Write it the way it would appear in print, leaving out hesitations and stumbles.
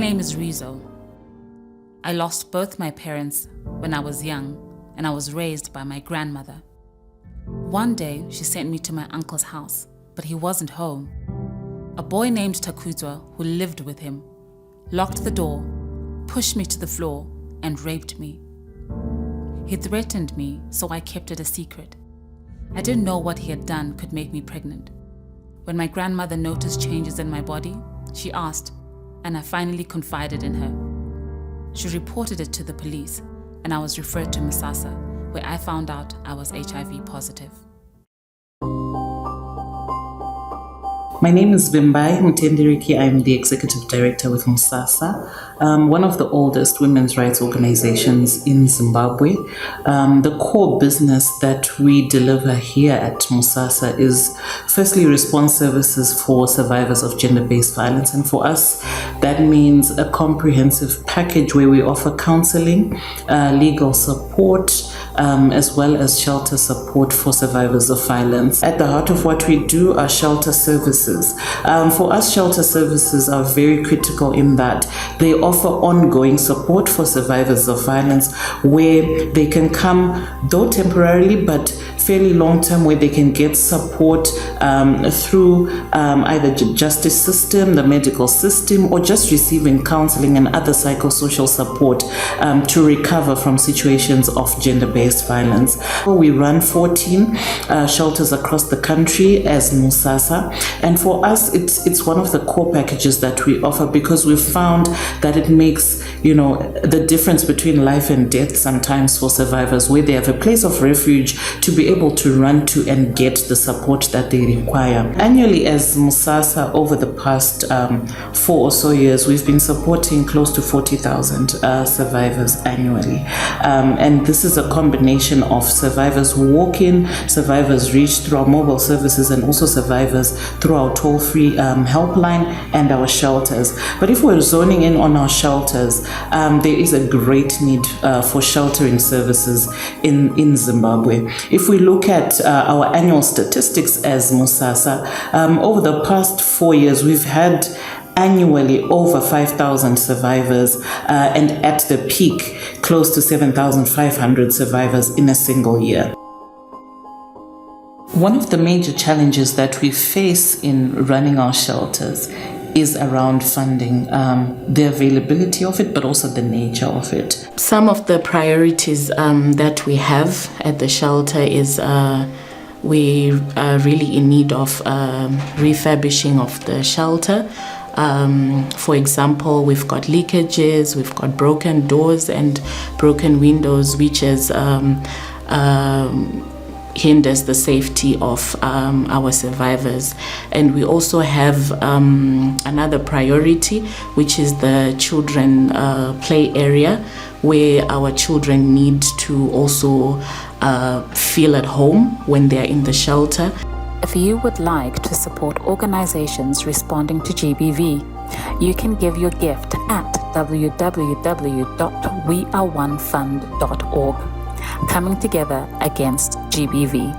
My name is Rizo. I lost both my parents when I was young, and I was raised by my grandmother. One day, she sent me to my uncle's house, but he wasn't home. A boy named Takuzwa, who lived with him, locked the door, pushed me to the floor, and raped me. He threatened me, so I kept it a secret. I didn't know what he had done could make me pregnant. When my grandmother noticed changes in my body, she asked, and I finally confided in her. She reported it to the police, and I was referred to Musasa, where I found out I was HIV positive. My name is Bimbai Mtendiriki. I'm the Executive Director with Musasa, one of the oldest women's rights organizations in Zimbabwe. The core business that we deliver here at Musasa is firstly response services for survivors of gender-based violence. And for us, that means a comprehensive package where we offer counseling, legal support, as well as shelter support for survivors of violence. At the heart of what we do are shelter services. For us, shelter services are very critical in that they offer ongoing support for survivors of violence where they can come, though temporarily, but fairly long-term, where they can get support through either the justice system, the medical system, or just receiving counseling and other psychosocial support to recover from situations of gender-based violence. We run 14 shelters across the country as Musasa, and for us, it's one of the core packages that we offer because we've found that it makes, the difference between life and death sometimes for survivors, where they have a place of refuge to be able to run to and get the support that they require. Annually, as Musasa, over the past 4 or so years, we've been supporting close to 40,000 survivors annually. And this is a combination of survivors who walk in, survivors reached through our mobile services, and also survivors through our toll-free helpline and our shelters. But if we're zoning in on our shelters, there is a great need for sheltering services in Zimbabwe. If we look at our annual statistics as Musasa, over the past 4 years, we've had annually over 5,000 survivors, and at the peak, close to 7,500 survivors in a single year. One of the major challenges that we face in running our shelters is around funding, the availability of it, but also the nature of it. Some of the priorities that we have at the shelter is we are really in need of refurbishing of the shelter. For example, we've got leakages, we've got broken doors and broken windows, which is hinders the safety of our survivors. And we also have another priority, which is the children play area, where our children need to also feel at home when they're in the shelter. If you would like to support organizations responding to GBV, you can give your gift at www.weareonefund.org. Coming together against GBV.